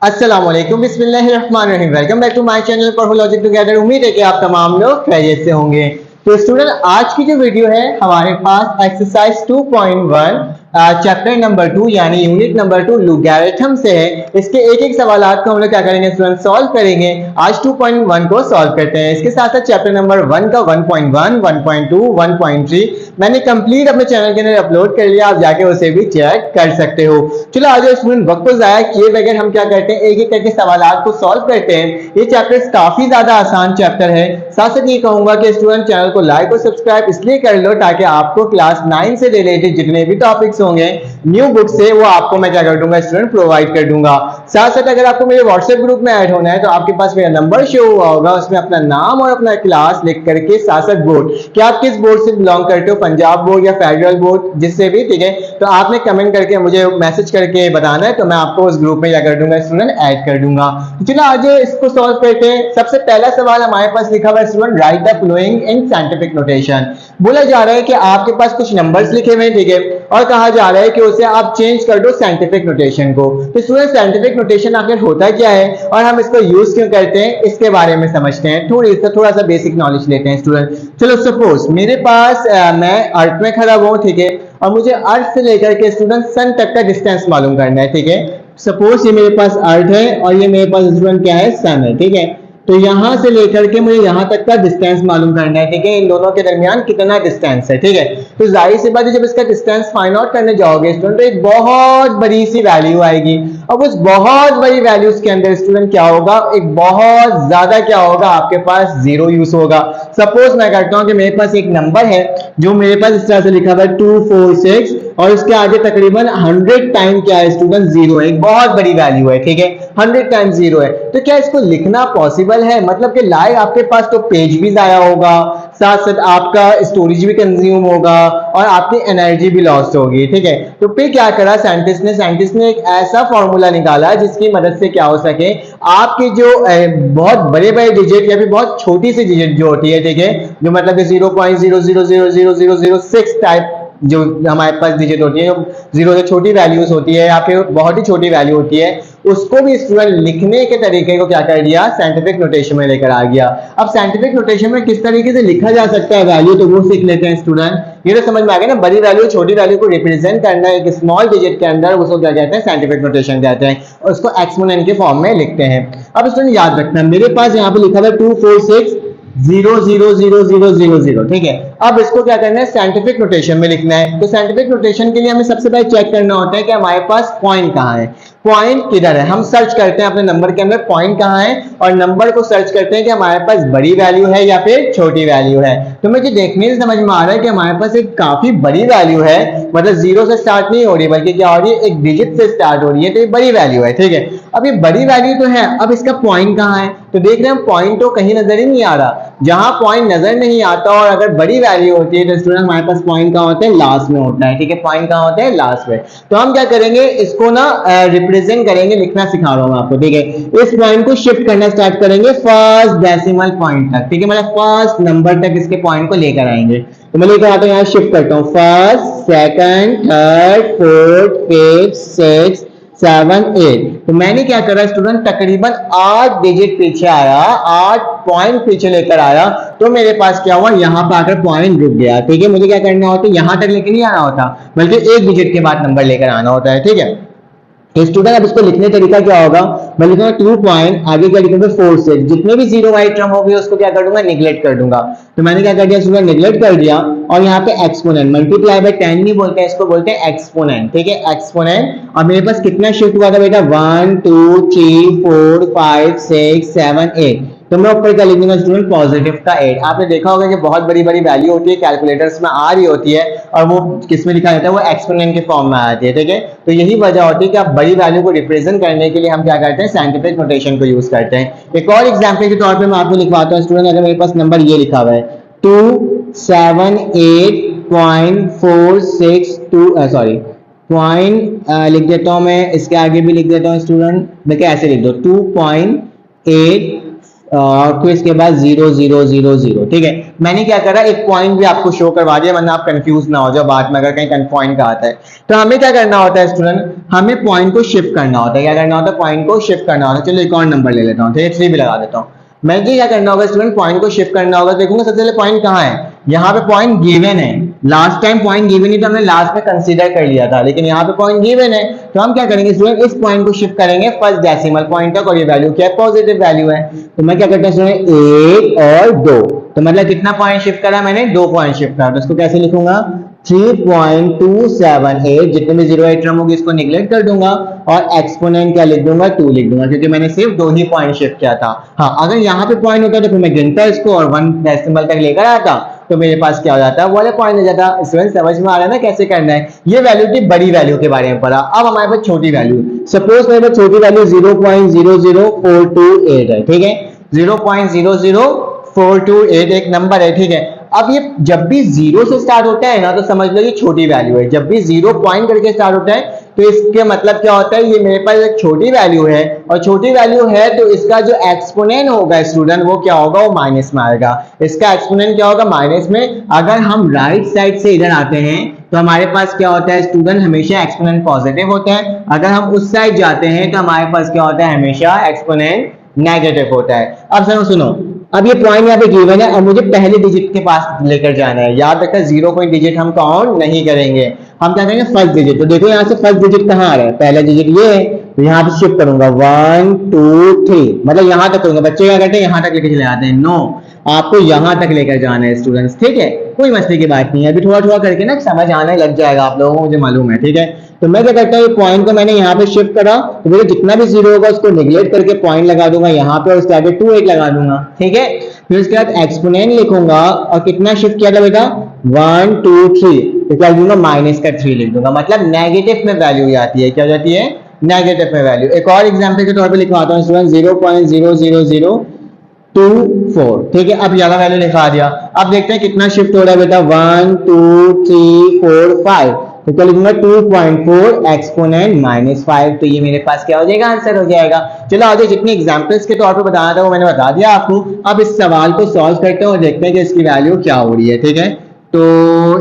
अस्सलामुअलैकुम बिस्मिल्लाहिर्रहमानिर्रहीम। Welcome back to my channel पर लॉजिक टुगेदर। उम्मीद है कि आप तमाम लोग खैरियत से होंगे। तो स्टूडेंट, आज की जो वीडियो है हमारे पास एक्सरसाइज 2.1 चैप्टर नंबर 2 यानी यूनिट नंबर 2 लॉगरिथम से है। इसके एक एक सवालात को हम लोग क्या करेंगे स्टूडेंट, सॉल्व करेंगे। आज 2.1 को सॉल्व करते हैं। इसके साथ साथ चैप्टर नंबर 1 का 1.1, 1.2, 1.3 मैंने कंप्लीट अपने चैनल के अंदर अपलोड कर लिया, आप जाके उसे भी चेक कर सकते हो। चलो आज स्टूडेंट, वक्त को जाया किए बगैर हम क्या करते हैं, एक एक करके सवालात को सॉल्व करते हैं। ये चैप्टर काफी ज्यादा आसान चैप्टर है। साथ साथ ये कहूंगा कि स्टूडेंट चैनल को लाइक और सब्सक्राइब इसलिए कर लो ताकि आपको क्लास 9 से रिलेटेड जितने भी टॉपिक्स होंगे न्यू बुक से वो आपको मैं क्या कर दूंगा स्टूडेंट, प्रोवाइड कर दूंगा। साथ साथ अगर आपको मेरे व्हाट्सएप ग्रुप में ऐड होना है तो आपके पास मेरा नंबर शो हुआ होगा, उसमें अपना नाम और अपना क्लास लिख करके साथ साथ बोर्ड, कि आप किस बोर्ड से बिलोंग करते हो, पंजाब बोर्ड या फेडरल बोर्ड, जिससे भी, ठीक है। तो आपने कमेंट करके मुझे मैसेज करके बताना है, तो मैं आपको उस ग्रुप में क्या कर दूंगा स्टूडेंट, ऐड कर दूंगा। तो चलो आज इसको सॉल्व करते हैं। सबसे पहला सवाल हमारे पास लिखा हुआ है student, right the following in scientific notation. बोला जा रहा है कि आपके पास कुछ नंबर्स लिखे हुए हैं, ठीक है, और कहा जा रहा है कि उसे आप चेंज कर दो साइंटिफिक नोटेशन को। तो स्टूडेंट, साइंटिफिक नोटेशन आखिर होता क्या है और हम इसको यूज क्यों करते हैं, इसके बारे में समझते हैं। थोड़ा सा बेसिक नॉलेज लेते हैं स्टूडेंट। चलो सपोज मेरे पास मैं अर्थ में खड़ा हूं, ठीक है, और मुझे अर्थ से लेकर के स्टूडेंट सन तक का डिस्टेंस मालूम करना है, ठीक है। सपोज ये मेरे पास अर्थ है और ये मेरे पास स्टूडेंट क्या है, सन है, ठीक है। तो यहां से लेकर के मुझे यहां तक का डिस्टेंस मालूम करना है, ठीक है, इन दोनों के दरमियान कितना डिस्टेंस है, ठीक है। तो जाहिर सी बात है, जब इसका डिस्टेंस फाइंड आउट करने जाओगे स्टूडेंट, तो एक बहुत बड़ी सी वैल्यू आएगी। अब उस बहुत बड़ी वैल्यूज के अंदर स्टूडेंट क्या होगा, एक बहुत ज्यादा क्या होगा, आपके पास जीरो यूज होगा। सपोज मैं करता हूं कि मेरे पास एक नंबर है जो मेरे पास इस तरह से लिखा हुआ है 246 और इसके आगे तकरीबन 100 टाइम क्या है स्टूडेंट, जीरो है। एक बहुत बड़ी वैल्यू है, ठीक है, 100 टाइम जीरो है। तो क्या इसको लिखना पॉसिबल है? मतलब कि लाइव आपके पास तो पेज भी जाया होगा, साथ साथ आपका स्टोरेज भी कंज्यूम होगा और आपकी एनर्जी भी लॉस्ट होगी, ठीक है। तो फिर क्या करा साइंटिस्ट ने एक ऐसा फॉर्मूला निकाला जिसकी मदद से क्या हो सके, आपके जो बहुत बड़े बड़े डिजिट या फिर बहुत छोटी सी डिजिट जो होती है, ठीक है, जो मतलब 0.00000006 टाइप जो हमारे पास डिजिट होती है, जीरो से छोटी वैल्यूज होती है या फिर बहुत ही छोटी वैल्यू होती है, उसको भी स्टूडेंट लिखने के तरीके को क्या कर दिया, साइंटिफिक नोटेशन में लेकर आ गया। अब साइंटिफिक नोटेशन में किस तरीके से लिखा जा सकता है वैल्यू, तो वो सीख लेते हैं स्टूडेंट। ये तो समझ में आ गया ना, बड़ी वैल्यू छोटी वैल्यू को रिप्रेजेंट करना एक स्मॉल डिजिट के अंदर, उसको क्या कहते हैं, साइंटिफिक नोटेशन कहते हैं, और उसको एक्सपोनेंट के फॉर्म में लिखते हैं। अब स्टूडेंट याद रखना, मेरे पास यहाँ पे लिखा हुआ है 246 00000, ठीक है। अब इसको क्या करना है, साइंटिफिक नोटेशन में लिखना है। तो साइंटिफिक नोटेशन के लिए हमें सबसे पहले चेक करना होता है कि हमारे पास पॉइंट कहाँ है, पॉइंट किधर है। हम सर्च करते हैं अपने नंबर के अंदर पॉइंट कहाँ है और नंबर को सर्च करते हैं कि हमारे पास बड़ी वैल्यू है या फिर छोटी वैल्यू है। तो मुझे देखने से समझ में आ रहा है कि हमारे पास एक काफी बड़ी वैल्यू है, मतलब जीरो से स्टार्ट नहीं हो रही बल्कि क्या हो रही है, एक डिजिट से स्टार्ट हो रही है, तो ये बड़ी वैल्यू है, ठीक है। अब ये बड़ी वैल्यू तो है, अब इसका पॉइंट कहाँ है, तो देख रहे हैं पॉइंट तो कहीं नजर ही नहीं आ रहा। जहां पॉइंट नजर नहीं आता और अगर बड़ी वैल्यू होती है तो स्टूडेंट हमारे पास पॉइंट कहाँ होता है, लास्ट में होता है, ठीक है। पॉइंट कहाँ होता है, लास्ट में। तो हम क्या करेंगे, इसको ना रिप्रेजेंट करेंगे, लिखना सिखा रहा हूं आपको, ठीक है। इस पॉइंट को शिफ्ट करना स्टार्ट करेंगे फर्स्ट डेसिमल पॉइंट तक, ठीक है, मतलब फर्स्ट नंबर तक इसके पॉइंट को लेकर आएंगे। तो मैं लेकर आता हूं, यहाँ शिफ्ट करता हूं, first, second, third, fourth, fifth, six, 7, 8। तो मैंने क्या करा स्टूडेंट, तकरीबन 8 डिजिट पीछे आया, 8 पॉइंट पीछे लेकर आया। तो मेरे पास क्या हुआ, यहाँ पर आकर पॉइंट रुक गया, ठीक है। मुझे क्या करना होता है, यहां तक लेकर नहीं आना होता बल्कि एक डिजिट के बाद नंबर लेकर आना होता है, ठीक है। तो स्टूडेंट अब इसको लिखने तरीका क्या होगा, मैं लिखूंगा 2 पॉइंट, आगे क्या लिखूंगा 4 से, जितने भी जीरो वाइट टर्म होगी उसको क्या कर दूंगा, निगलेक्ट कर दूंगा। तो मैंने क्या कर दिया स्टूडेंट, निगलेक्ट कर दिया। और यहाँ पे एक्सपोनेंट, मल्टीप्लाई बाय 10 नहीं बोलते हैं, इसको बोलते हैं एक्सपोनेंट, ठीक है, एक्सपोनेंट। और मेरे पास कितना शिफ्ट हुआ था बेटा, 1 2 3 4 5 6 7 8। तो मैं ऊपर क्या लिख दूंगा स्टूडेंट, पॉजिटिव का 8। आपने देखा होगा कि बहुत बड़ी बड़ी वैल्यू होती है, कैलकुलेटर्स में आ रही होती है और वो किसमें लिखा जाता है, वो एक्सपोनेंट के फॉर्म में आती है, ठीक है। तो यही वजह होती है कि आप बड़ी वैल्यू को रिप्रेजेंट करने के लिए हम क्या करते हैं, साइंटिफिक नोटेशन को यूज करते हैं। एक और एग्जांपल के तौर पे मैं आपको लिखवाता हूँ स्टूडेंट, अगर मेरे पास नंबर ये लिखा हुआ है 278.462, सॉरी पॉइंट लिख देता हूं मैं, इसके आगे भी लिख देता हूं स्टूडेंट, देखिए ऐसे लिख दो 2.8 तो इसके बाद 0 0 0 0। ठीक है, मैंने क्या करा, एक पॉइंट भी आपको शो करवा दिया, वरना आप कंफ्यूज ना हो जाओ बाद में अगर कहीं पॉइंट का आता है। तो हमें क्या करना होता है स्टूडेंट, हमें पॉइंट को शिफ्ट करना होता है। क्या करना होता है, पॉइंट को शिफ्ट करना होता है। चलो एक और नंबर ले लेता हूँ, ठीक है, 3 भी लगा देता हूँ। मैं क्या करना होगा स्टूडेंट, पॉइंट को शिफ्ट करना होगा। देखूंगा सबसे पहले पॉइंट कहाँ है, यहाँ पे पॉइंट गिवन है। लास्ट टाइम पॉइंट गिवन ही तो हमने लास्ट में कंसीडर कर लिया था, लेकिन यहाँ पे पॉइंट गिवन है, तो हम क्या करेंगे स्टूडेंट, इस पॉइंट को शिफ्ट करेंगे फर्स्ट डेसिमल पॉइंट तक, और ये वैल्यू क्या है, पॉजिटिव वैल्यू है। तो मैं क्या करता हूँ स्टूडेंट, 1 और 2, तो मतलब कितना पॉइंट शिफ्ट करा मैंने, 2 पॉइंट शिफ्ट करा। तो इसको कैसे लिखूंगा, 3.278, जितने भी 0 टर्म होगी इसको निगलेक्ट कर दूंगा, और एक्सपोनेंट क्या लिख दूंगा, 2 लिख दूंगा, क्योंकि मैंने सिर्फ 2 ही पॉइंट शिफ्ट किया था। हाँ, अगर यहाँ पे पॉइंट होता तो फिर मैं गिनता इसको और 1 डेसिमल तक लेकर आता, तो मेरे पास क्या हो जाता है, वो वाला पॉइंट हो जाता। स्टूडेंट समझ में आ रहा है ना कैसे करना है। ये वैल्यू थी बड़ी वैल्यू के बारे में पढ़ा। अब हमारे पास छोटी वैल्यू, सपोज मेरे पास छोटी वैल्यू 0.00428 है। ठीक है, 0.00428 एक नंबर है। ठीक है, अब ये जब भी 0 से स्टार्ट होता है ना, तो समझ लो ये छोटी वैल्यू है। जब भी 0 पॉइंट करके स्टार्ट होता है, तो इसके मतलब क्या होता है, ये मेरे पास एक छोटी वैल्यू है, और छोटी वैल्यू है तो इसका जो एक्सपोनेंट होगा स्टूडेंट, वो क्या होगा, वो माइनस में आएगा। इसका एक्सपोनेंट क्या होगा, माइनस में। अगर हम राइट साइड से इधर आते हैं तो हमारे पास क्या होता है स्टूडेंट, हमेशा एक्सपोनेंट पॉजिटिव होता है। अगर हम उस साइड जाते हैं तो हमारे पास क्या होता है, हमेशा एक्सपोनेंट नेगेटिव होता है। अब सुनो, अब ये पॉइंट यहाँ पे गिवन है और मुझे पहले डिजिट के पास लेकर जाना है। याद रखना, 0 कोई डिजिट हम काउंट नहीं करेंगे, हम क्या करेंगे, फर्स्ट डिजिट। तो देखो यहाँ से फर्स्ट डिजिट कहाँ आ रहा है, पहला डिजिट ये है, तो यहाँ पे शिफ्ट करूंगा 1 2 3, मतलब यहाँ तक करूंगा। बच्चे क्या करते हैं, यहाँ तक लेकर चले जाते हैं। नो, आपको यहाँ तक लेकर जाना है स्टूडेंट्स। ठीक है, कोई मसले की बात नहीं है, अभी थोड़ा थोड़ा करके ना समझ आने लग जाएगा आप लोगों को, मुझे मालूम है। ठीक है, तो मैं क्या करता हूँ, पॉइंट को मैंने यहाँ पे शिफ्ट करा, तो मेरे जितना भी 0 होगा उसको निगलेक्ट करके पॉइंट लगा दूंगा यहाँ पे, और उसके आगे 2 8 लगा दूंगा। ठीक है, फिर उसके बाद एक्सपोनेंट लिखूंगा, और कितना शिफ्ट किया था बेटा, 1 2 3, तो क्या लिखूंगा, माइनस का 3 लिख दूंगा। मतलब नेगेटिव में वैल्यू आती है, क्या हो जाती है, नेगेटिव में वैल्यू। एक और एग्जांपल के तौर पे लिखवाता हूँ स्टूडेंट, 0.00024। ठीक है, अब ज्यादा वैल्यू लिखा दिया। अब देखते हैं कितना शिफ्ट हो रहा है बेटा, 1 2 3 4 5, तो क्या लिखूंगा, 2.4 एक्सपोनेंट -5। तो ये मेरे पास क्या हो जाएगा, आंसर हो जाएगा। चलो आगे जितने एग्जांपल्स के तौर पे बताना था वो मैंने बता दिया आपको। अब इस सवाल को सॉल्व करते हैं और देखते हैं कि इसकी वैल्यू क्या हो रही है। ठीक है, तो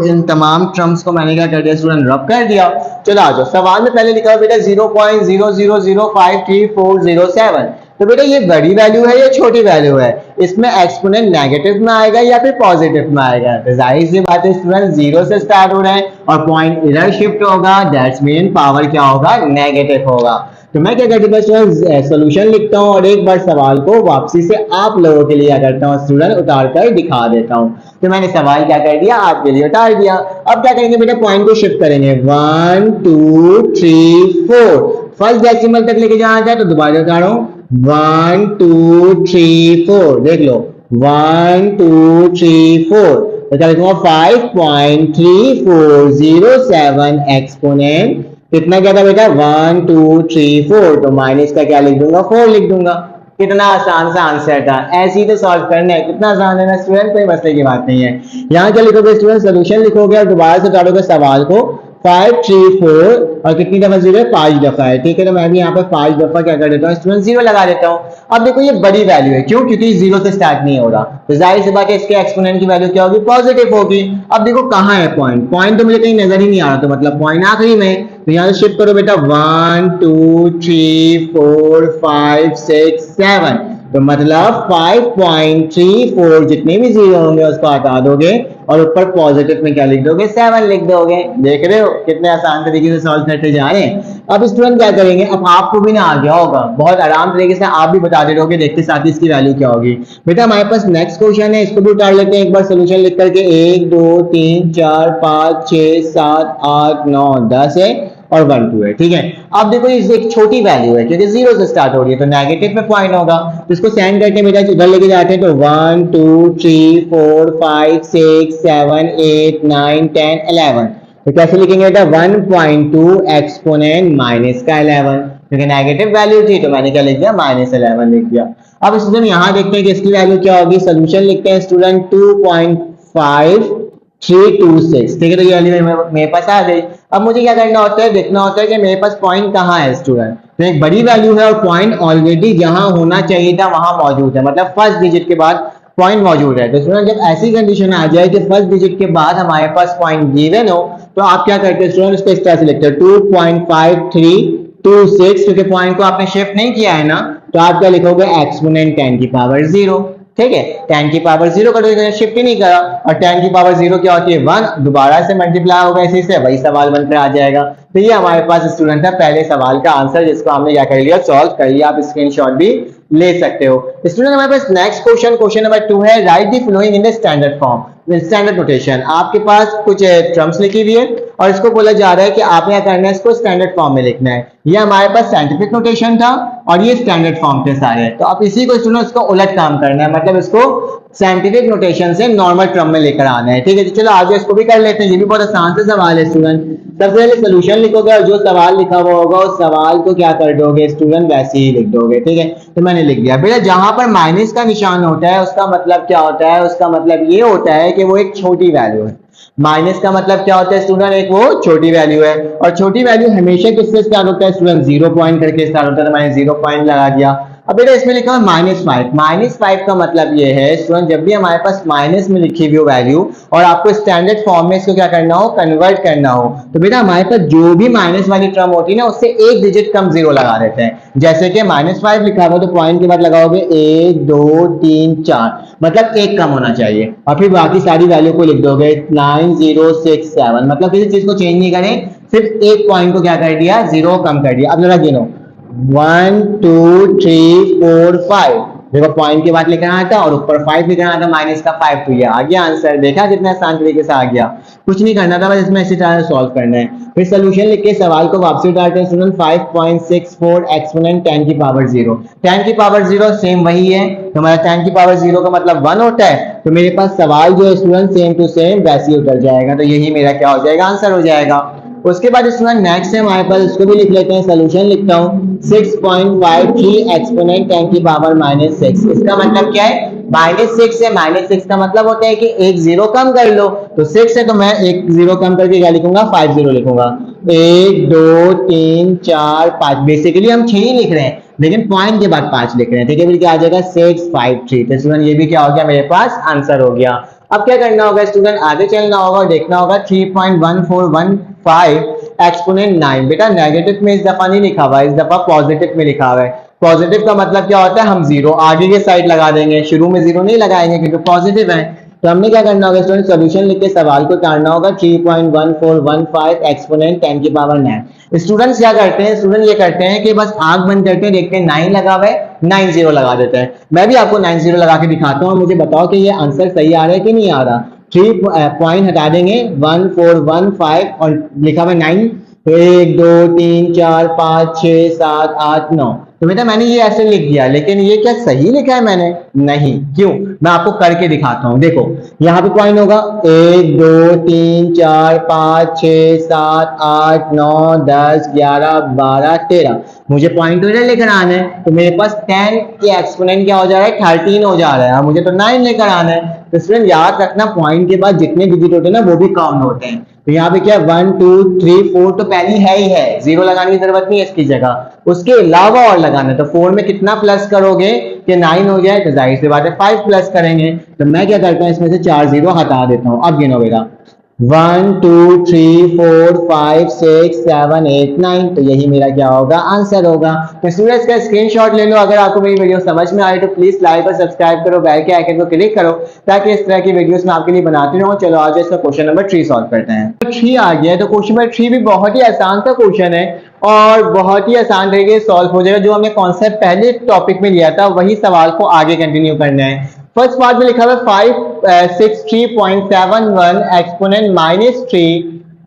इन तमाम टर्म्स को मैंने क्या कर दिया स्टूडेंट, रब कर दिया। चलो आ जाओ, सवाल में पहले लिखा है बेटा 0.000534007। तो बेटा ये बड़ी वैल्यू है या छोटी वैल्यू है, इसमें एक्सपोनेंट नेगेटिव में आएगा या फिर पॉजिटिव में आएगा। तो जाहिर सी बात है स्टूडेंट, 0 से स्टार्ट हो रहा है और पॉइंट इधर शिफ्ट होगा, दैट्स मीन पावर क्या होगा, नेगेटिव होगा। तो मैं क्या करता हूँ स्टूडेंट, सोल्यूशन लिखता हूँ और एक बार सवाल को वापसी से आप लोगों के लिए क्या करता हूँ स्टूडेंट, उतार कर दिखा देता हूँ। तो मैंने सवाल क्या कर दिया, आपके लिए उतार दिया। अब क्या करेंगे बेटा, पॉइंट को शिफ्ट करेंगे, 1 2 3 4, फर्स्ट डेसिमल तक लेके जाना था, तो दोबारा उतारो, 1 2 3 4, देख लो 1 2 3 4, तो क्या लिखूंगा, 5.3407 एक्सपोनेंट कितना क्या था बेटा, 1 2 3 4, तो माइनस का क्या लिख दूंगा, 4 लिख दूंगा। कितना आसान सा आंसर था, ऐसे ही तो सॉल्व करना है। कितना आसान है ना स्टूडेंट, कोई मसले की बात नहीं है। यहाँ क्या लिखोगे स्टूडेंट, सोल्यूशन लिखोगे और दोबारा से उतारोगे सवाल को, 5 3 4 और कितनी दफा 0 है, 5 दफा है। ठीक है, तो मैं भी यहाँ पर 5 दफा क्या कर देता हूँ स्टूडेंट, 0 लगा देता हूँ। अब देखो ये बड़ी वैल्यू है, क्यों, क्योंकि 0 से स्टार्ट नहीं हो रहा, तो जाहिर सी बात है इसके एक्सपोनेंट की वैल्यू क्या होगी, पॉजिटिव होगी। अब देखो कहाँ है पॉइंट, पॉइंट तो मुझे कहीं नजर ही नहीं आ रहा, तो मतलब पॉइंट आखिरी में। तो यहाँ से शिफ्ट करो बेटा, 1 2 3 4 5 6 7, तो मतलब 5.34 जितने भी 0 होंगे उसको हटा दोगे और ऊपर पॉजिटिव में क्या लिख दोगे, 7 लिख दोगे। देख रहे हो कितने आसान तरीके से सॉल्व करते जा रहे हैं। अब स्टूडेंट क्या करेंगे, अब आपको भी ना आ गया होगा, बहुत आराम तरीके से आप भी बता दे रहोगे, देखते साथ ही इसकी वैल्यू क्या होगी। बेटा हमारे पास नेक्स्ट क्वेश्चन है, इसको भी उतार लेते हैं एक बार सोल्यूशन लिख करके, 1 2 3 4 5 6 7 8 9 10 है और 1 2 है। ठीक है, अब देखो ये एक छोटी वैल्यू है क्योंकि 0 से स्टार्ट हो रही है, तो नेगेटिव में पॉइंट होगा, तो इसको सेंड करके बेटा इधर लेके जाते हैं, तो 1 2 3 4 5 6 7 8 9 10 11, तो कैसे लिखेंगे बेटा, 1.2 एक्सपोनेंट माइनस का 11, क्योंकि नेगेटिव वैल्यू थी तो मैंने क्या लिख दिया, -11 लिख दिया। अब स्टूडेंट यहाँ देखते हैं कि इसकी वैल्यू क्या होगी, सोल्यूशन लिखते हैं स्टूडेंट, 2.5326। ठीक है, तो ये वाली मेरे पास आ गई। अब मुझे क्या करना होता है, देखना होता है कि मेरे पास पॉइंट कहाँ है स्टूडेंट, तो एक बड़ी वैल्यू है और पॉइंट ऑलरेडी जहां होना चाहिए था वहां मौजूद है, मतलब फर्स्ट डिजिट के बाद पॉइंट मौजूद है। तो स्टूडेंट जब ऐसी कंडीशन आ जाए कि फर्स्ट डिजिट के बाद हमारे पास पॉइंट गिवन हो, तो आप क्या करते हैं स्टूडेंट, इसको इस तरह से लिखते हैं 2.5326, क्योंकि पॉइंट को आपने शिफ्ट नहीं किया है ना, तो आप क्या लिखोगे एक्सपोनेंट 10 की पावर 0। ठीक है, 10 की पावर 0 का तो शिफ्ट ही नहीं करा, और 10 की पावर 0 क्या होती है 1, दोबारा से मल्टीप्लाई होगा, इसी से वही सवाल बनकर आ जाएगा। तो ये हमारे पास स्टूडेंट था पहले सवाल का आंसर, जिसको हमने क्या कर लिया, सॉल्व कर लिया। आप स्क्रीनशॉट भी ले सकते हो। स्टूडेंट हमारे पास नेक्स्ट क्वेश्चन नंबर 2 है, write the following in the standard form, standard notation. आपके पास कुछ टर्म्स लिखी हुई है और इसको बोला जा रहा है कि आपने क्या करना है, इसको स्टैंडर्ड फॉर्म में लिखना है। ये हमारे पास साइंटिफिक नोटेशन था और ये स्टैंडर्ड फॉर्म थे सारे, तो आप इसी को स्टूडेंट इसको उलट काम करना है, मतलब इसको साइंटिफिक नोटेशन से नॉर्मल टर्म में लेकर आना है। ठीक है, चलो आगे इसको भी कर लेते हैं। ये भी बहुत आसान सा सवाल है स्टूडेंट। सबसे पहले सोल्यूशन लिखोगे और जो सवाल लिखा हुआ होगा उस सवाल को क्या कर दोगे स्टूडेंट, वैसे ही लिख दोगे। ठीक है, तो मैंने लिख दिया। बेटा जहां पर माइनस का निशान होता है उसका मतलब क्या होता है, उसका मतलब ये होता है कि वो एक छोटी वैल्यू है। माइनस का मतलब क्या होता है स्टूडेंट, एक वो छोटी वैल्यू है, और छोटी वैल्यू हमेशा किससे स्टार्ट होता है स्टूडेंट, 0 पॉइंट करके स्टार्ट होता है, तो मैंने 0 पॉइंट लगा दिया। अब बेटा इसमें लिखा है -5। -5 का मतलब ये है स्टूडेंट, जब भी हमारे पास माइनस में लिखी हुई वैल्यू और आपको स्टैंडर्ड फॉर्म में इसको क्या करना हो, कन्वर्ट करना हो, तो बेटा हमारे पास जो भी माइनस वाली टर्म होती है ना, उससे एक डिजिट कम 0 लगा देते हैं। जैसे कि -5 लिखा हुआ तो पॉइंट के बाद लगाओगे 1 2 3 4, मतलब एक कम होना चाहिए, और फिर बाकी सारी वैल्यू को लिख दोगे 9 0 6 7, मतलब किसी चीज को चेंज नहीं करें, सिर्फ एक पॉइंट को क्या कर दिया, 0 कम कर दिया। अब जरा गिनो 1 2 3 4 5, देखो पॉइंट के बाद लिखना आता और ऊपर 5 लिखना आता, माइनस का 5, तो ये आ गया आंसर। देखा कितना आसान तरीके से आ गया, कुछ नहीं करना था, बस इसमें इसी तरह सॉल्व करना है। फिर सोल्यूशन लिख के सवाल को वापसी उतारते हैं स्टूडेंट। 5.64 एक्सपोनेंट 10 की पावर 0, 10 की पावर 0 सेम वही है, तो हमारा 10 की पावर 0 का मतलब 1 होता है, तो मेरे पास सवाल जो है स्टूडेंट सेम टू सेम वैसे ही उतर जाएगा, तो यही मेरा क्या हो जाएगा, आंसर हो जाएगा। उसके बाद स्टूडेंट नेक्स्ट है हमारे पास, इसको भी लिख लेते हैं, सोल्यूशन लिखता हूँ 6.53 एक्सपोनेंट 10 की पावर -6। इसका मतलब क्या है, -6 है, -6 का मतलब होता है कि एक 0 कम कर लो, तो 6 है तो मैं एक 0 कम करके क्या लिखूंगा, 50 लिखूंगा। 1 2 3 4 5, बेसिकली हम 6 ही लिख रहे हैं लेकिन पॉइंट के बाद 5 लिख रहे हैं। ठीक है, फिर क्या आ जाएगा 653, तो स्टूडेंट ये भी क्या हो गया, मेरे पास आंसर हो गया। अब क्या करना होगा स्टूडेंट, आगे चलना होगा और देखना होगा 3.1415 एक्सपोनेंट 9। बेटा नेगेटिव में इस दफा नहीं लिखा हुआ है, इस दफा पॉजिटिव में लिखा हुआ है। पॉजिटिव का मतलब क्या होता है, हम 0 आगे के साइड लगा देंगे, शुरू में 0 नहीं लगाएंगे क्योंकि पॉजिटिव है। तो हमने क्या करना होगा स्टूडेंट, सोल्यूशन लिख के सवाल को ताड़ना होगा 3.1415 एक्सपोनेंट 10 की पावर 9। स्टूडेंट्स क्या करते हैं, स्टूडेंट ये करते हैं कि बस आंख बंद करते हैं, देखते हैं 9 लगा हुआ है, 9 0 लगा देते हैं। मैं भी आपको 9 0 लगा के दिखाता हूँ और मुझे बताओ कि ये आंसर सही आ रहा है कि नहीं आ रहा। 3 पॉइंट हटा देंगे, 1415 और लिखा हुआ 9, 1 2 3 4 5 6 7 8 9, तो बेटा मैंने ये ऐसे लिख दिया, लेकिन ये क्या सही लिखा है मैंने, नहीं। क्यों, मैं आपको करके दिखाता हूं। देखो यहाँ पे पॉइंट होगा 1 2 3 4 5 6 7 8 9 10 11 12 13, मुझे पॉइंट तो इधर लेकर आना है, तो मेरे पास 10 के एक्सपोनेंट क्या हो जा रहा है, 13 हो जा रहा है, मुझे तो 9 लेकर आना है। तो स्टूडेंट याद रखना, पॉइंट के बाद जितने डिजिट होते हैं ना वो भी काउंट होते हैं। तो यहाँ पे क्या 1 2 3 4 तो पहली है ही है, 0 लगाने की जरूरत नहीं है इसकी जगह, उसके अलावा और लगाना है। तो 4 में कितना प्लस करोगे कि 9 हो जाए, तो जाहिर सी बात है 5 प्लस करेंगे। तो मैं क्या करता हूँ, इसमें से 4 0 हटा देता हूँ। अब गिनो बेटा 1 2 3 4 5 6 7 8 9, तो यही मेरा क्या होगा, आंसर होगा। तो स्टूडेंट्स का स्क्रीनशॉट ले लो। अगर आपको मेरी वीडियो समझ में आई तो प्लीज लाइक और सब्सक्राइब करो, बेल के आइकन को क्लिक करो ताकि इस तरह की वीडियोस मैं आपके लिए बनाती रहूं। चलो आज इसका क्वेश्चन नंबर 3 सॉल्व करते हैं। 3 आ गया है, तो क्वेश्चन नंबर 3 भी बहुत ही आसान सा क्वेश्चन है और बहुत ही आसान तरीके से सॉल्व हो जाएगा। जो हमने कॉन्सेप्ट पहले टॉपिक में लिया था वही सवाल को आगे कंटिन्यू करना है। फर्स्ट पार्ट में लिखा हुआ है 563.71 एक्सपोनेंट -3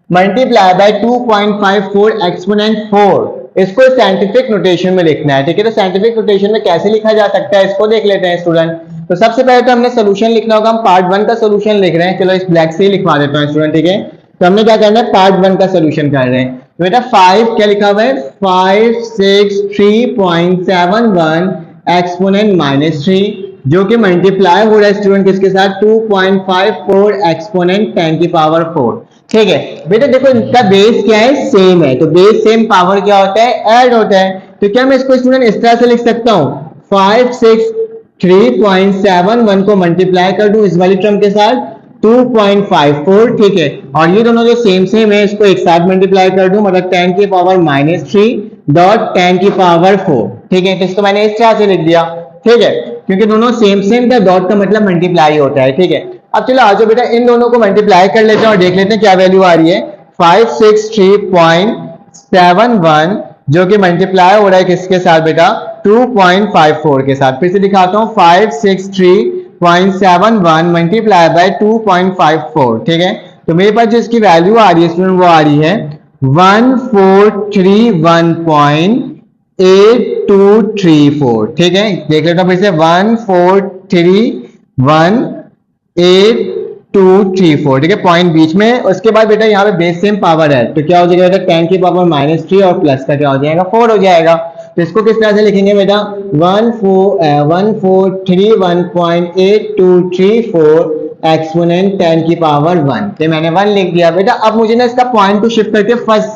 मल्टीप्लाई बाय 2.54 एक्सपोनेंट 4, इसको साइंटिफिक नोटेशन में लिखना है। ठीक है, तो साइंटिफिक नोटेशन में कैसे लिखा जा सकता है इसको देख लेते हैं स्टूडेंट। तो सबसे पहले तो हमने सोल्यूशन लिखना होगा, हम पार्ट 1 का सोल्यूशन लिख रहे हैं। चलो इस ब्लैक से ही लिखवा देता हूँ स्टूडेंट। ठीक है, तो हमने क्या करना है, पार्ट 1 का सोल्यूशन कर रहे हैं। तो बेटा 5 क्या लिखा हुआ है, 563.71 एक्सपोनेंट -3, जो कि मल्टीप्लाई हो रहा है स्टूडेंट किसके साथ, 2.54 एक्सपोनेंट 10 की पावर 4। ठीक है बेटा, देखो इनका बेस क्या है, सेम है, तो बेस सेम, पावर क्या होता है, ऐड होता है। तो क्या मैं इसको स्टूडेंट इस तरह से लिख सकता हूँ, 563.71 को मल्टीप्लाई कर दूं इस वाली टर्म के साथ 2.54, ठीक है, और ये दोनों जो सेम सेम है इसको एक साथ मल्टीप्लाई कर दूं, मतलब 10 की पावर -3 डॉट 10 की पावर 4, ठीक है। तो इसको मैंने इस तरह से लिख दिया, ठीक है, क्योंकि दोनों सेम सेम था, डॉट का मतलब मल्टीप्लाई होता है, ठीक है। अब चलो आ जाओ बेटा, इन दोनों को मल्टीप्लाई कर लेते हैं और देख लेते हैं क्या वैल्यू आ रही है। 563.71 जो कि मल्टीप्लाई हो रहा है किसके साथ बेटा, 2.54 के साथ। फिर से दिखाता हूं, 563.71 मल्टीप्लाई बाय 2.54, ठीक है। तो मेरे पास जो इसकी वैल्यू आ रही है स्टूडेंट, वो आ रही है 1431.8234, ठीक है। देख लेता हूं फिर से, 1431.8234, ठीक है, पॉइंट बीच में। उसके बाद बेटा यहाँ पे बेस सेम पावर है, तो क्या हो जाएगा बेटा, 10 की पावर -3 और प्लस का क्या हो जाएगा, 4 हो जाएगा। तो इसको किस तरह से लिखेंगे बेटा, 1431.8234 एक्सपोनेंट 10 की पावर 1, तो मैंने 1 लिख दिया बेटा। अब मुझे ना इसका पॉइंट टू शिफ्ट करके फर्स्ट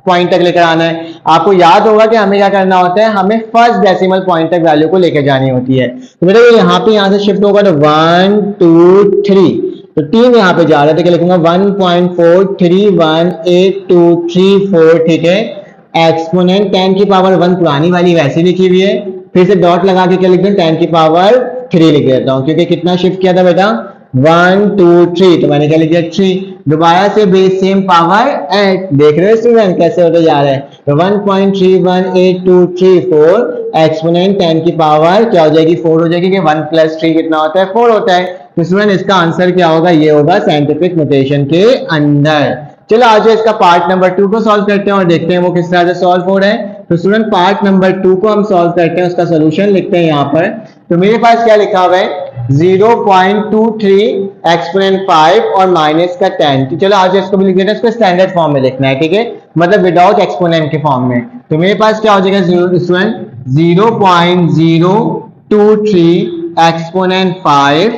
पॉइंट तक लेकर आना है। आपको याद होगा कि हमें क्या करना होता है, हमें फर्स्ट डेसिमल पॉइंट तक वैल्यू को लेकर जानी होती है। तो बेटा ये यहाँ पे यहाँ से शिफ्ट होगा तो 1 2 3, तो 3 यहाँ पे जा रहा है, तो क्या लिखूंगा 1.431823 ठीक है, एक्सपोनेंट 10 की पावर 1 पुरानी वाली वैसी लिखी हुई है, फिर से डॉट लगा के क्या लिख दूं, 10 की पावर 3 लिख देता हूं, क्योंकि कितना शिफ्ट किया था बेटा, 1 2 3, तो मैंने क्या लिख दिया 3। दोबारा से बेस सेम पावर 8, देख रहे हो स्टूडेंट कैसे होते जा रहे हैं। तो 1.318234 एक्सपोनेंट 10 की पावर क्या हो जाएगी, 4 हो जाएगी, कि 1 + 3 कितना होता है, 4 होता है। तो स्टूडेंट इसका आंसर क्या होगा, ये होगा साइंटिफिक नोटेशन के अंदर। चलो आज इसका पार्ट नंबर 2 को सॉल्व करते हैं और देखते हैं वो किस तरह से सॉल्व हो रहा है। तो स्टूडेंट पार्ट नंबर 2 को हम सॉल्व करते हैं, उसका सोल्यूशन लिखते हैं यहाँ पर। तो मेरे पास क्या लिखा हुआ है, 0.23 एक्सपोनेंट 5 और माइनस का 10। तो चलो आज इसको भी लिख देते हैं, इसको स्टैंडर्ड फॉर्म में लिखना है, ठीक है, मतलब विदाउट एक्सपोनेंट के फॉर्म में। तो मेरे पास क्या हो जाएगा स्टूडेंट, 0.023 एक्सपोनेंट 5,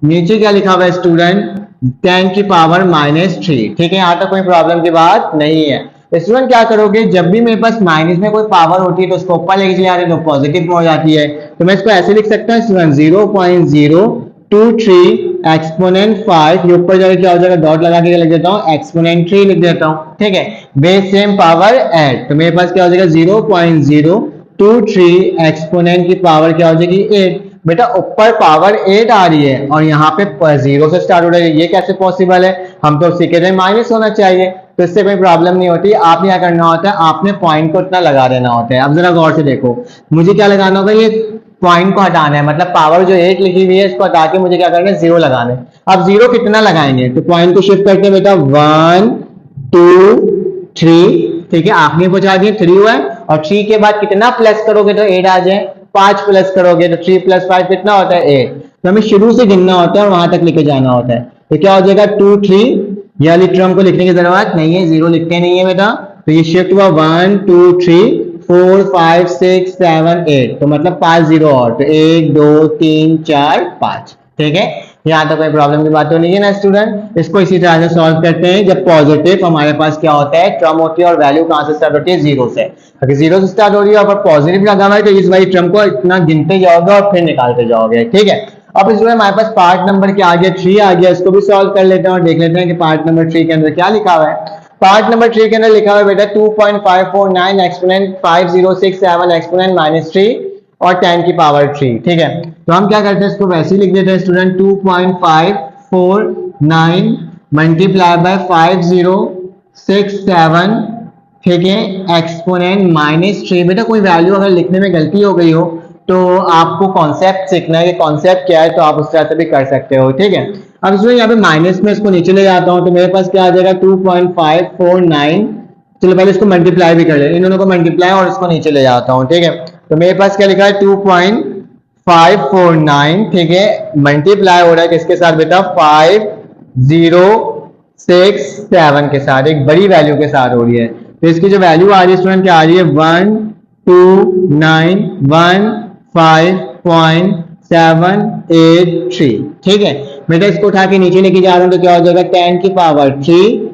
नीचे क्या लिखा हुआ है स्टूडेंट, 10 की पावर -3, ठीक है, यहां तक कोई प्रॉब्लम की बात नहीं है। स्टूडेंट क्या करोगे, जब भी मेरे पास माइनस में कोई पावर होती है तो उसको ऊपर लेके चले जाते हैं तो पॉजिटिव में हो जाती है। तो मैं इसको ऐसे लिख सकता हूँ स्टूडेंट, 0.023 एक्सपोनेंट 5, ये ऊपर जाकर क्या हो जाएगा, डॉट लगा के लिख देता हूँ, एक्सपोनेंट 3 लिख देता हूँ, ठीक है, बेस सेम पावर 8। तो मेरे पास क्या हो जाएगा, 0.023 एक्सपोनेंट की पावर क्या हो जाएगी, 8। बेटा ऊपर पावर 8 आ रही है और यहाँ पे 0 से स्टार्ट हो रहा है, ये कैसे पॉसिबल है, हम तो सीखे थे माइनस होना चाहिए, तो इससे कोई प्रॉब्लम नहीं होती। आपने क्या करना होता है, आपने पॉइंट को इतना लगा देना होता है। अब जरा गौर से देखो, मुझे क्या लगाना होगा, ये पॉइंट को हटाना है, मतलब पावर जो 8 लिखी हुई है इसको हटा के मुझे क्या करना है, 0 लगाना है। अब 0 कितना लगाएंगे, तो पॉइंट को शिफ्ट करते हैं बेटा, 1 2 3, ठीक है, आपने पहुंचा दिया 3 हुआ है, और 3 के बाद कितना प्लस करोगे तो 8 आ जाए, 5 प्लस करोगे तो 3 + 5 कितना होता है, 8। तो हमें शुरू से गिनना होता है और वहां तक लेके जाना होता है। तो क्या हो जाएगा, 2 3, ये वाली टर्म को लिखने की जरूरत नहीं है, 0 लिखते नहीं है बेटा, तो ये शिफ्ट हुआ 1 2 3 4 5 6 7 8, तो मतलब 5 0 और, तो 1 2 3 4 5, ठीक है, यहाँ तक कोई प्रॉब्लम की बात तो नहीं है ना स्टूडेंट। इसको इसी तरह से सॉल्व करते हैं, जब पॉजिटिव हमारे पास क्या होता है, टर्म होती है और वैल्यू कहां से स्टार्ट होती है, 0 से। अगर 0 से स्टार्ट हो रही है और पॉजिटिव लगा हुआ है तो इस वाली टर्म को इतना गिनते जाओगे और फिर निकालते जाओगे, ठीक है। अब इसमें हमारे पास पार्ट नंबर क्या आ गया, 3 आ गया, इसको भी सॉल्व कर लेते हैं और देख लेते हैं कि पार्ट नंबर 3 के अंदर क्या लिखा हुआ है। पार्ट नंबर 3 के अंदर लिखा हुआ है बेटा 2.549 एक्सपोनेंट 5067 एक्सपोनेंट -3 और 10 की पावर 3, ठीक है। तो हम क्या करते हैं, इसको वैसे ही लिख देते हैं स्टूडेंट, 2.549 मल्टीप्लाई बाय 5067, ठीक है, एक्सपोनेंट -3। बेटा कोई वैल्यू अगर लिखने में गलती हो गई हो तो आपको कॉन्सेप्ट सीखना है कि कॉन्सेप्ट क्या है, तो आप उस तरह से भी कर सकते हो, ठीक है। अब इसमें यहाँ पे माइनस में इसको नीचे ले जाता हूँ तो मेरे पास क्या आ जाएगा, 2.549, चलो पहले इसको मल्टीप्लाई भी कर ले, इन दोनों को मल्टीप्लाई और इसको नीचे ले जाता हूँ, ठीक है। तो मेरे पास क्या लिखा है, 2.549, ठीक है, मल्टीप्लाई हो रहा है किसके साथ बेटा, 5067 के साथ, एक बड़ी वैल्यू के साथ हो रही है। तो इसकी जो वैल्यू आ रही है स्टूडेंट क्या आ रही है, 12915.783, ठीक है। बेटा इसको उठा के नीचे लेके जा रहा हूं तो क्या हो जाएगा, 10 की पावर 3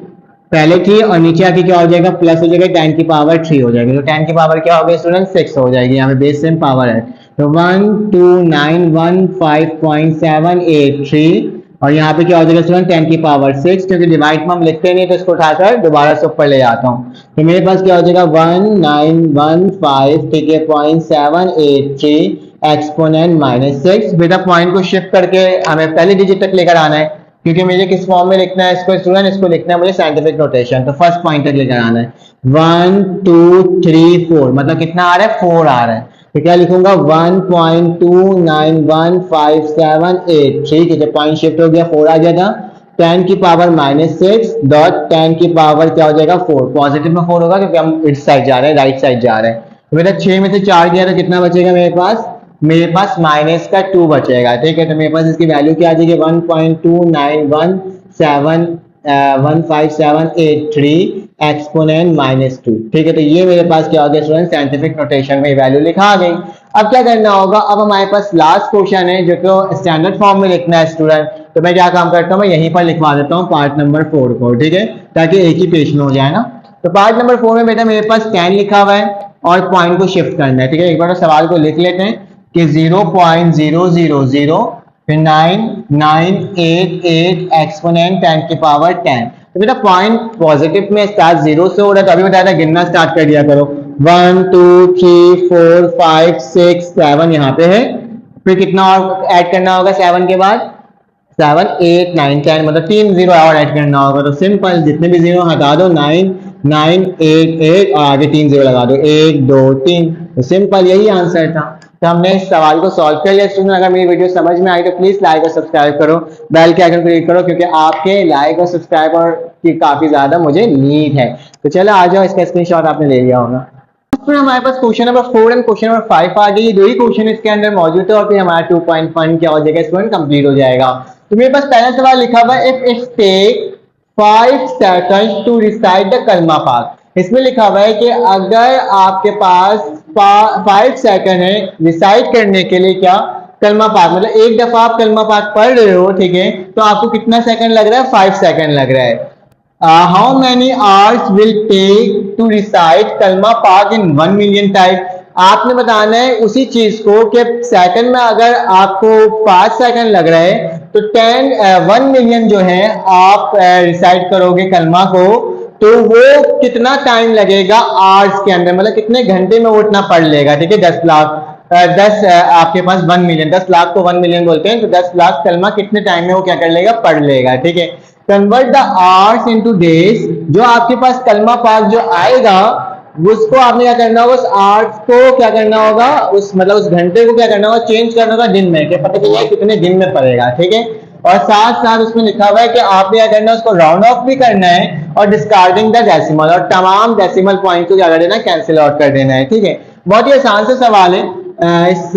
पहले थी और नीचे आके क्या हो जाएगा, प्लस हो जाएगा, 10 की पावर 3 हो जाएगी। तो 10 की पावर क्या हो गई स्टूडेंट, 6 हो जाएगी। यहाँ पे बेस सेम पावर है, तो 12915.783 और यहाँ पे क्या हो जाएगा स्टूडेंट 10 की पावर 6, क्योंकि डिवाइड में हम लिखते नहीं तो इसको उठाकर दोबारा से ऊपर ले जाता हूँ। तो मेरे पास क्या हो जाएगा 1915, ठीक है, 0.783 एक्सपोनेंट -6। बेटा पॉइंट को शिफ्ट करके हमें पहले डिजिट तक लेकर आना है, क्योंकि मुझे किस फॉर्म में लिखना है इसको स्टूडेंट, इसको लिखना है मुझे साइंटिफिक नोटेशन। तो फर्स्ट पॉइंट तक लेकर आना है, 1 2 3 4, मतलब कितना आ रहा है, 4 आ रहा है। तो क्या लिखूंगा 1.291578, ठीक है, पॉइंट शिफ्ट हो गया, 4 आ गया था। 10 की पावर -6 डॉट 10 की पावर क्या हो जाएगा 4, पॉजिटिव में 4 होगा क्योंकि हम इस साइड जा रहे हैं, राइट साइड जा रहे हैं। तो बेटा 6 में से 4 गया तो कितना बचेगा मेरे पास, मेरे पास माइनस का 2 बचेगा, ठीक है। तो मेरे पास इसकी वैल्यू क्या आ जाएगी 1.29171583 एक्सपोनेंट -2, ठीक है। तो ये मेरे पास क्या हो गया स्टूडेंट, साइंटिफिक नोटेशन में वैल्यू लिखा आ गई। अब क्या करना होगा, अब हमारे पास लास्ट क्वेश्चन है जो कि स्टैंडर्ड फॉर्म में लिखना है स्टूडेंट। तो मैं क्या काम करता हूँ, मैं यहीं पर लिखवा देता हूँ पार्ट नंबर 4 को, ठीक है, ताकि एक ही पेज में हो जाए ना। तो पार्ट नंबर 4 में बेटा मेरे पास 10 लिखा हुआ है और पॉइंट को शिफ्ट करना है, ठीक है। एक बार तो सवाल को लिख लेते हैं कि 0.000 फिर 9988 एक्सपोनेंट 10 की पावर 10। तो बेटा पॉइंट पॉजिटिव में स्टार्ट 0 से हो रहा है, तो अभी बताया था गिनना स्टार्ट कर दिया करो, 1 2 3 4 5 6 7 यहाँ पे है। फिर कितना और ऐड करना होगा 7 के बाद, 7 8 9 10, मतलब 3 जीरो और ऐड करना होगा। तो सिंपल, जितने भी जीरो हटा दो, 9 9 8 8 और आगे 3 जीरो लगा दो, 1 2 3। तो सिंपल यही आंसर था। तो हमने इस सवाल को सॉल्व कर लिया स्टूडेंट। अगर मेरी वीडियो समझ में आई तो प्लीज लाइक और सब्सक्राइब करो, बेल के आइकन को क्लिक करो, क्योंकि आपके लाइक और सब्सक्राइब की काफी ज्यादा मुझे नीड है। तो चलो आ जाओ, इसका स्क्रीनशॉट आपने ले लिया होगा। फिर हमारे पास question number 4 and question number 5 आ गई। ये दो ही क्वेश्चन इसके अंदर मौजूद है और फिर हमारा 2.1 क्या हो जाएगा स्टूडेंट, कंप्लीट हो जाएगा। तो मेरे पास पहला सवाल लिखा हुआ है, if it's take 5 seconds to recite the कलमा पाक। इसमें लिखा हुआ है कि अगर आपके पास 5 सेकंड है रिसाइट करने के लिए क्या, कलमा पाक, मतलब एक दफा आप कलमा पाक पढ़ रहे हो, ठीक है, तो आपको कितना सेकंड लग रहा है, 5 सेकंड लग रहा है। How many hours will take to recite कलमा पाक इन 1 मिलियन टाइम। आपने बताना है उसी चीज को कि सेकंड में अगर आपको 5 सेकंड लग रहा है तो 1 मिलियन जो है आप रिसाइट करोगे कलमा को, तो वो कितना टाइम लगेगा आवर्स के अंदर, मतलब कितने घंटे में वो इतना पढ़ लेगा, ठीक है। 10 लाख 10 आपके पास 1 मिलियन, 10 लाख को 1 मिलियन बोलते हैं, तो 10 लाख कलमा कितने टाइम में वो क्या कर लेगा, पढ़ लेगा, ठीक है। Convert the hours into days. जो आपके पास कलमा पाक जो आएगा उसको आपने क्या करना होगा, उस आवर्स को क्या करना होगा, उस मतलब उस घंटे को क्या करना होगा, चेंज करना होगा दिन में, कि पता चलेगा कितने दिन में पड़ेगा, ठीक है। और साथ साथ उसमें लिखा हुआ है कि आपने क्या करना है, उसको राउंड ऑफ भी करना है और डिस्कार्डिंग द डेसिमल, और तमाम डेसिमल पॉइंट को क्या कर देना है, कैंसिल आउट कर देना है, ठीक है। बहुत ही आसान सा सवाल है, इस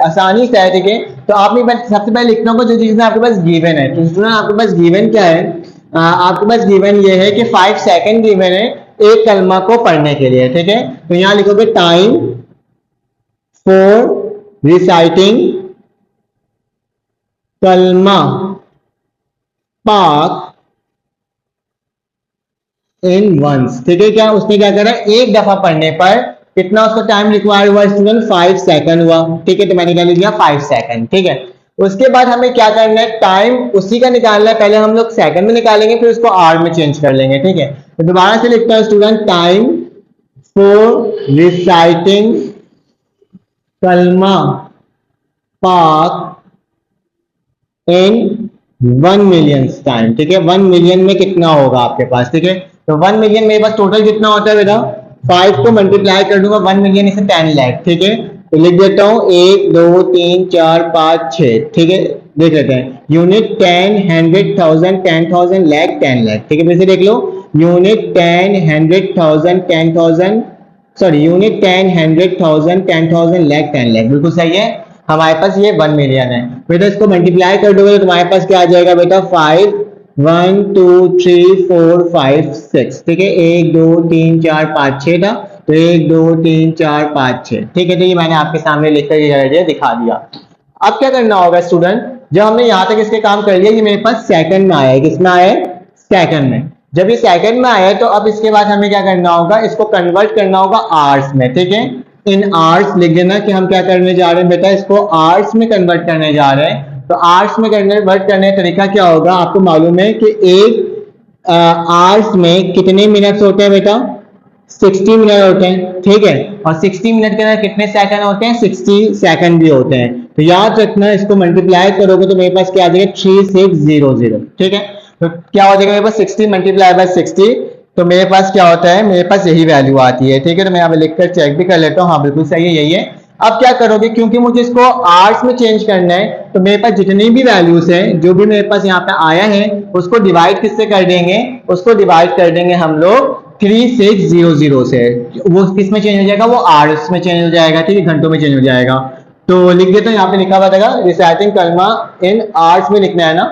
आसानी से है, ठीक है। तो आपने सबसे पहले लिखना होगा जो चीज आपके पास गिवन है। तो स्टूडेंट आपके पास गिवन क्या है, आपके पास गिवन ये है कि 5 सेकंड गिवन है एक कलमा को पढ़ने के लिए, ठीक है। तो यहां लिखोगे टाइम फॉर रिसाइटिंग कलमा पाक इन वंस, ठीक है। क्या उसने क्या करा, एक दफा पढ़ने पर कितना उसका टाइम रिक्वायर हुआ स्टूडेंट, 5 सेकंड हुआ, ठीक है। तो मैंने क्या लिख दिया 5 सेकंड, ठीक है। उसके बाद हमें क्या करना है, टाइम उसी का निकालना है, पहले हम लोग सेकंड में निकालेंगे फिर उसको आवर में चेंज कर लेंगे, ठीक है। तो दोबारा से लिखता हूं स्टूडेंट, टाइम फॉर रिसाइटिंग कलमा पाक इन 1 मिलियन टाइम, ठीक है। 1 मिलियन में कितना होगा आपके पास, ठीक है। तो 1 मिलियन मेरे पास टोटल कितना होता है बेटा, 5 को मल्टीप्लाई कर दूंगा 1 मिलियन इसे 10 लाख, ठीक है। तो लिख देता हूं 1 2 3 4 5 6, ठीक है। देख लेते हैं, यूनिट 10 100,000 10,000 लाख 10 लाख, ठीक है। फिर से देख लो, unit 10 100,000 10,000, sorry unit 10 100,000 10,000 lakh 10 lakh, बिल्कुल सही है। हमारे पास ये 1 मिलियन है बेटा। इसको मल्टीप्लाई कर दोगे तो तुम्हारे पास क्या आ जाएगा बेटा, 5 1 2 3 4 5 6, ठीक है। 1 2 3 4 5 6 था, तो 1 2 3 4 5 6, ठीक है। तो ये मैंने आपके सामने लिख कर दिखा दिया। अब क्या करना होगा स्टूडेंट, जब हमने यहां तक इसके काम कर लिया, ये मेरे पास सेकंड में आया है, किसमें आया है, सेकंड में। जब ये सेकंड में आया तो अब इसके बाद हमें क्या करना होगा, इसको कन्वर्ट करना होगा आवर्स में, ठीक है। इन आवर्स लिख देना कि हम क्या करने जा रहे हैं बेटा, इसको आवर्स में कन्वर्ट करने जा रहे हैं। तो आवर्स में कन्वर्ट करने का तरीका क्या होगा, आपको मालूम है कि एक आवर्स में कितने मिनट्स होते हैं बेटा, 60 मिनट होते हैं, ठीक है। और 60 मिनट के अंदर कितने सेकंड होते हैं, 60 सेकंड भी होते हैं। तो याद रखना, इसको मल्टीप्लाई करोगे तो मेरे पास क्या आ जाएगा, 3600, ठीक है। तो क्या हो जाएगा मेरे पास 60 मल्टीप्लाई बाय 60, तो मेरे पास क्या होता है, मेरे पास यही वैल्यू आती है, ठीक है। तो मैं यहाँ पे लिखकर चेक भी कर लेता हूँ, हाँ बिल्कुल सही है, यही है। अब क्या करोगे, क्योंकि मुझे इसको आवर्स में चेंज करना है, तो मेरे पास जितनी भी वैल्यूज हैं, जो भी मेरे पास यहाँ पे आया है, उसको डिवाइड किससे कर देंगे, उसको डिवाइड कर देंगे हम लोग 3600 से। वो किस में चेंज हो जाएगा, वो आवर्स में चेंज हो जाएगा, ठीक है, घंटों में चेंज हो जाएगा। तो लिख देता हूँ, यहाँ पे लिखा हुआ था रिसाइटिंग कलमा इन आवर्स में लिखना है ना,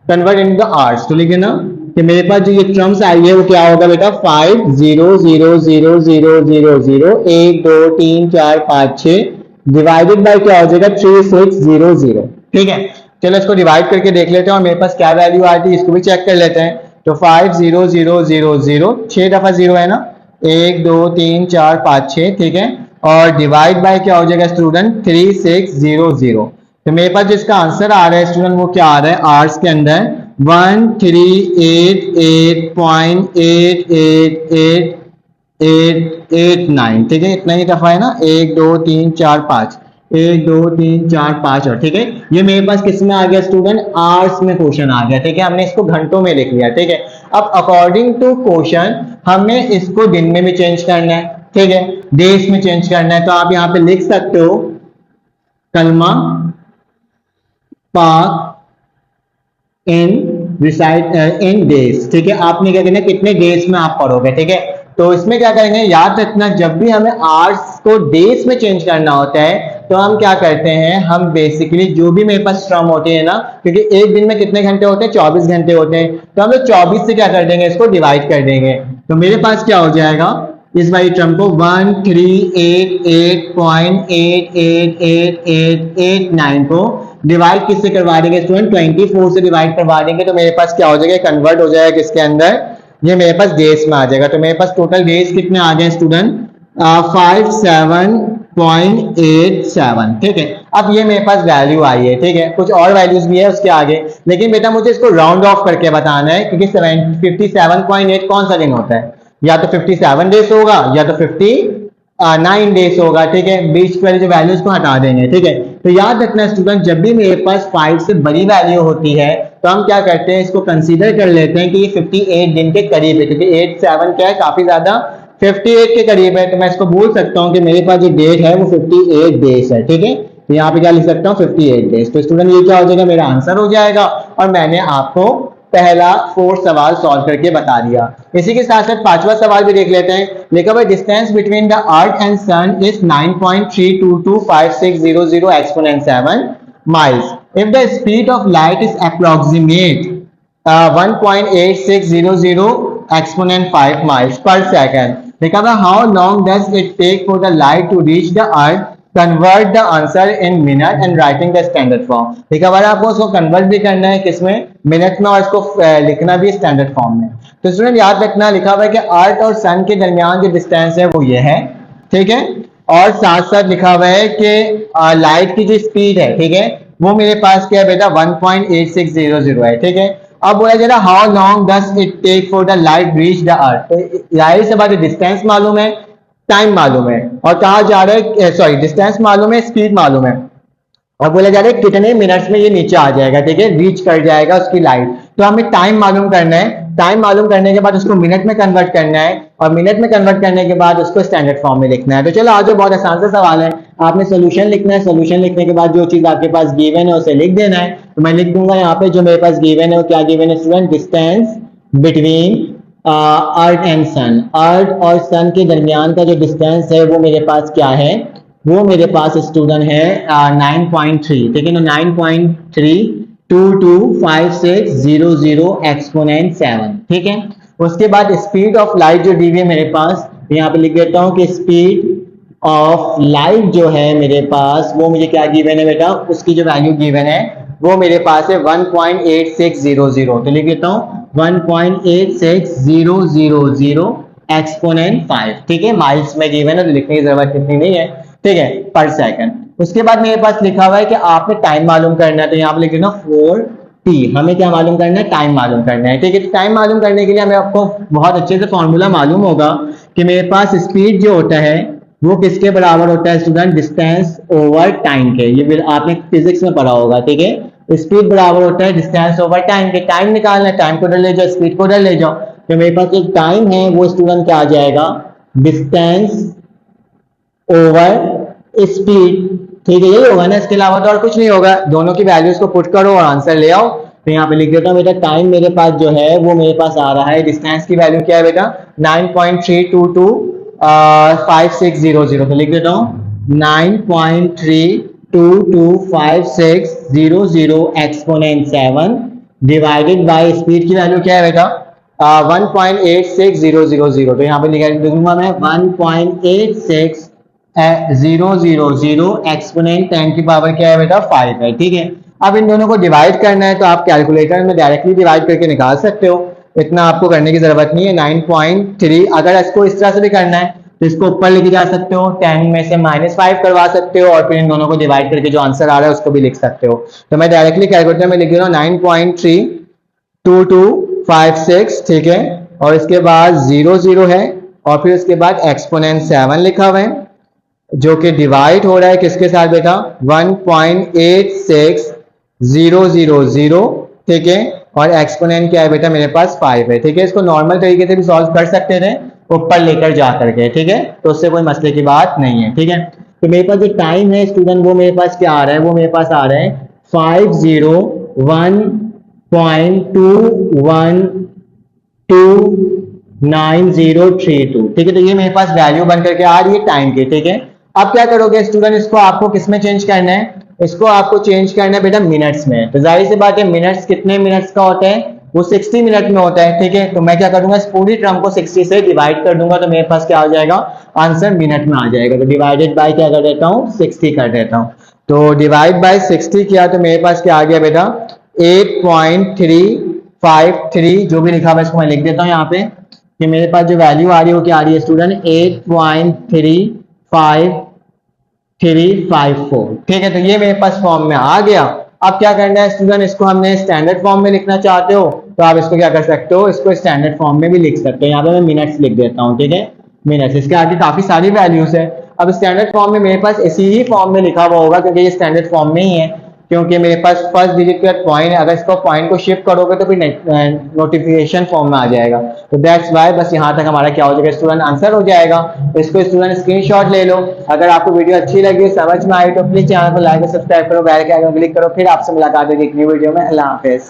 कन्वर्ट इन द आवर्स। तो लिख देना कि मेरे पास जो ये टर्म्स आई है वो क्या होगा बेटा, 50000000 1 2 3 4 5 6 डिवाइडेड बाय क्या हो जाएगा 3600, ठीक है। चलो इसको डिवाइड करके देख लेते हैं और मेरे पास क्या वैल्यू आती है इसको भी चेक कर लेते हैं। तो 50000 6 दफा 0 है ना, 1 2 3 4 5 6, ठीक है। और डिवाइड बाय क्या हो जाएगा स्टूडेंट 3600। तो मेरे पास जिसका आंसर आ रहा है स्टूडेंट वो क्या आ रहा है, आवर्स के अंदर 1388.8888889, ठीक है। इतना ही दफा है ना, 1 2 3 4 5, 1 2 3 4 5, और ठीक है। ये मेरे पास किस में आ गया स्टूडेंट, आवर्स में क्वेश्चन आ गया, ठीक है। हमने इसको घंटों में लिख लिया, ठीक है। अब अकॉर्डिंग टू क्वेश्चन हमें इसको दिन में भी चेंज करना है, ठीक है, डेज में चेंज करना है। तो आप यहाँ पे लिख सकते हो कलमा पाक इन रिसाइट इन डेज, ठीक है। आपने क्या करना है, कितने डेज में आप पढ़ोगे, ठीक है। तो इसमें क्या करेंगे, याद रखना, जब भी हमें आवर्स को डेज में चेंज करना होता है तो हम क्या करते हैं, हम बेसिकली जो भी मेरे पास टर्म होती है ना, क्योंकि एक दिन में कितने घंटे होते हैं, 24 घंटे होते हैं, तो हम लोग 24 से क्या कर देंगे, इसको डिवाइड कर देंगे। तो मेरे पास क्या हो जाएगा, इस वाली टर्म को 1388.8888889 को डिवाइड किससे करवा देंगे स्टूडेंट, 24 से डिवाइड करवा देंगे। तो मेरे पास क्या हो जाएगा, कन्वर्ट हो जाएगा किसके अंदर, ये मेरे पास डेज में आ जाएगा। तो मेरे पास टोटल डेज कितने आ गए स्टूडेंट, 57.87, ठीक है। अब ये मेरे पास वैल्यू आई है, ठीक है। कुछ और वैल्यूज भी है उसके आगे, लेकिन बेटा मुझे इसको राउंड ऑफ करके बताना है, क्योंकि 57.8 कौन सा दिन होता है, या तो 57 डेज होगा या तो 59 डेज होगा, ठीक है। बीच वाली जो वैल्यूज को हटा देंगे, ठीक है। तो याद रखना स्टूडेंट, जब भी मेरे पास 5 से बड़ी वैल्यू होती है तो हम क्या करते हैं, इसको कंसीडर कर लेते हैं कि ये 58 दिन के करीब है, क्योंकि 87 क्या है, काफी ज्यादा 58 के करीब है। तो मैं इसको बोल सकता हूँ कि मेरे पास जो डेट है वो 58 डेज है, ठीक है। तो यहाँ पे क्या लिख सकता हूँ, 58 डेज। तो स्टूडेंट ये क्या हो जाएगा, मेरा आंसर हो जाएगा, और मैंने आपको पहला 4 सवाल सॉल्व करके बता दिया। इसी के साथ साथ 5वां सवाल भी देख लेते हैं। लिखा हुआ distance between the earth and sun is 9.3225600 exponent 7 miles. If the speed of light is approximate 1.8600 exponent 5 miles per second. लिखा हुआ how long does it take for the light to reach the earth? Convert the answer in minute and writing the standard form. लिखा हुआ आपको उसको convert भी करना है किसमें, मिनट में, और इसको लिखना भी स्टैंडर्ड फॉर्म में। तो स्टूडेंट याद रखना, लिखा हुआ है कि अर्थ और सन के दरमियान जो डिस्टेंस है वो ये है, ठीक है। और साथ साथ लिखा हुआ है कि लाइट की जो स्पीड है, ठीक है, वो मेरे पास क्या है बेटा 1.8600 है, ठीक है। अब बोला जा रहा how long does it take for the light reach the earth. तो जाहिर सी बात है, डिस्टेंस मालूम है, टाइम मालूम है, और कहा जा रहा है, सॉरी, डिस्टेंस मालूम है, स्पीड मालूम है, और बोला जा रहा है कितने मिनट्स में ये नीचे आ जाएगा, ठीक है, रीच कर जाएगा उसकी लाइट। तो हमें टाइम मालूम करना है, टाइम मालूम करने के बाद उसको मिनट में कन्वर्ट करना है, और मिनट में कन्वर्ट करने के बाद उसको स्टैंडर्ड फॉर्म में लिखना है। तो चलो आज बहुत आसान सा सवाल है, आपने सोल्यूशन लिखना है, सोल्यूशन लिखने के बाद जो चीज आपके पास गिवन है उसे लिख देना है। तो मैं लिख दूंगा यहाँ पे जो मेरे पास गिवन है वो क्या गिवन है student, distance between earth and sun, earth और सन के दरमियान का जो डिस्टेंस है वो मेरे पास क्या है, वो मेरे पास स्टूडेंट है 9.3, ठीक है ना, 9.3225600 एक्सपोनेंट 7, ठीक है। उसके बाद स्पीड ऑफ लाइट जो दी हुई है मेरे पास, यहाँ पे लिख देता हूँ कि स्पीड ऑफ लाइट जो है मेरे पास वो मुझे क्या गिवन है बेटा, उसकी जो वैल्यू गिवन है वो मेरे पास है 1.8600। तो लिख देता हूँ 1.86000 एक्सपोनेंट 5, ठीक है। माइल्स में गिवन है तो लिखने की जरूरत कितनी नहीं है, ठीक है, पर सेकंड। उसके बाद मेरे पास लिखा हुआ है कि आपने टाइम मालूम करना है, तो यहाँ पे लिख देना 4t। हमें क्या मालूम करना है, टाइम मालूम करना है, ठीक है। टाइम मालूम करने के लिए हमें आपको बहुत अच्छे से फॉर्मूला मालूम होगा कि मेरे पास स्पीड जो होता है वो किसके बराबर होता है स्टूडेंट, डिस्टेंस ओवर टाइम के। ये आपने फिजिक्स में पढ़ा होगा, ठीक है। स्पीड बराबर होता है डिस्टेंस ओवर टाइम के। टाइम निकालना है, टाइम को उधर ले जाओ, स्पीड को उधर ले जाओ, तो मेरे पास जो टाइम है वो स्टूडेंट क्या आ जाएगा, डिस्टेंस ओवर स्पीड, ठीक है, यही होगा ना, इसके अलावा तो और कुछ नहीं होगा। दोनों की वैल्यूज को पुट करो और आंसर ले आओ। तो यहाँ पे लिख देता हूँ बेटा, टाइम मेरे पास जो है वो मेरे पास आ रहा है, डिस्टेंस की वैल्यू क्या है बेटा 9.3225600, तो लिख देता हूँ 9.3225600 एक्सपोनेंट 7 डिवाइडेड बाय स्पीड की वैल्यू क्या है बेटा 1.86000, तो यहाँ पे लिखा दूंगा मैं 1.86000 एक्सपोनेंट 10 की पावर क्या है बेटा 5 है, ठीक है। अब इन दोनों को डिवाइड करना है तो आप कैलकुलेटर में डायरेक्टली डिवाइड करके निकाल सकते हो, इतना आपको करने की जरूरत नहीं है। 9.3, अगर इसको इस तरह से भी करना है तो इसको ऊपर लेके जा सकते हो, 10 में से -5 करवा सकते हो और फिर इन दोनों को डिवाइड करके जो आंसर आ रहा है उसको भी लिख सकते हो। तो मैं डायरेक्टली कैलकुलेटर में लिख रहा हूँ 9.32256, ठीक है, और इसके बाद 00 है और फिर उसके बाद एक्सपोनेंट 7 लिखा हुआ है जो कि डिवाइड हो रहा है किसके साथ बेटा 1.86000, ठीक है, और एक्सपोनेंट क्या है बेटा मेरे पास 5 है, ठीक है। इसको नॉर्मल तरीके से भी सॉल्व कर सकते थे ऊपर लेकर जा करके, ठीक है, तो उससे कोई मसले की बात नहीं है, ठीक है। तो मेरे पास जो टाइम है स्टूडेंट वो मेरे पास क्या आ रहा है, वो मेरे पास आ रहा है 501.2129032, ठीक है। तो ये मेरे पास वैल्यू बन करके आ रही है टाइम की, ठीक है। अब क्या करोगे स्टूडेंट, इसको आपको किस में चेंज करना है, इसको आपको चेंज करना है बेटा मिनट्स में। तो जाहिर सी बात है मिनट्स कितने मिनट्स का होता है, वो 60 मिनट में होता है, ठीक है। तो मैं क्या करूंगा, इस पूरी टर्म को 60 से डिवाइड कर दूंगा तो मेरे पास क्या आ जाएगा, आंसर मिनट में आ जाएगा। तो डिवाइडेड बाय क्या कर देता हूँ 60 कर देता हूँ, तो डिवाइड बाय 60 किया तो मेरे पास क्या आ गया बेटा 8.353, जो भी लिखा हुआ है इसको मैं लिख देता हूँ यहाँ पे कि मेरे पास जो वैल्यू आ रही है वो क्या आ रही है स्टूडेंट 8.35354, ठीक है। तो ये मेरे पास फॉर्म में आ गया। अब क्या करना है स्टूडेंट, इसको हमने स्टैंडर्ड फॉर्म में लिखना चाहते हो तो आप इसको क्या कर सकते हो, इसको स्टैंडर्ड फॉर्म में भी लिख सकते हो। यहाँ पे मैं मिनट्स लिख देता हूँ, ठीक है, मिनट्स, इसके आगे काफी सारी वैल्यूज है। अब स्टैंडर्ड फॉर्म में मेरे पास इसी ही फॉर्म में लिखा हुआ होगा क्योंकि ये स्टैंडर्ड फॉर्म में ही है, क्योंकि मेरे पास फर्स्ट डिजिट का पॉइंट है, अगर इसको पॉइंट को शिफ्ट करोगे तो फिर नोटिफिकेशन फॉर्म में आ जाएगा। तो दैट्स वाई बस यहाँ तक हमारा क्या हो जाएगा स्टूडेंट, आंसर हो जाएगा। इसको स्टूडेंट स्क्रीनशॉट ले लो। अगर आपको वीडियो अच्छी लगी, समझ में आई तो प्लीज चैनल को लाइक और सब्सक्राइब करो, बेल के आइकन क्लिक करो। फिर आपसे मुलाकात होगी एक न्यू वीडियो में। अल्लाह हाफिज।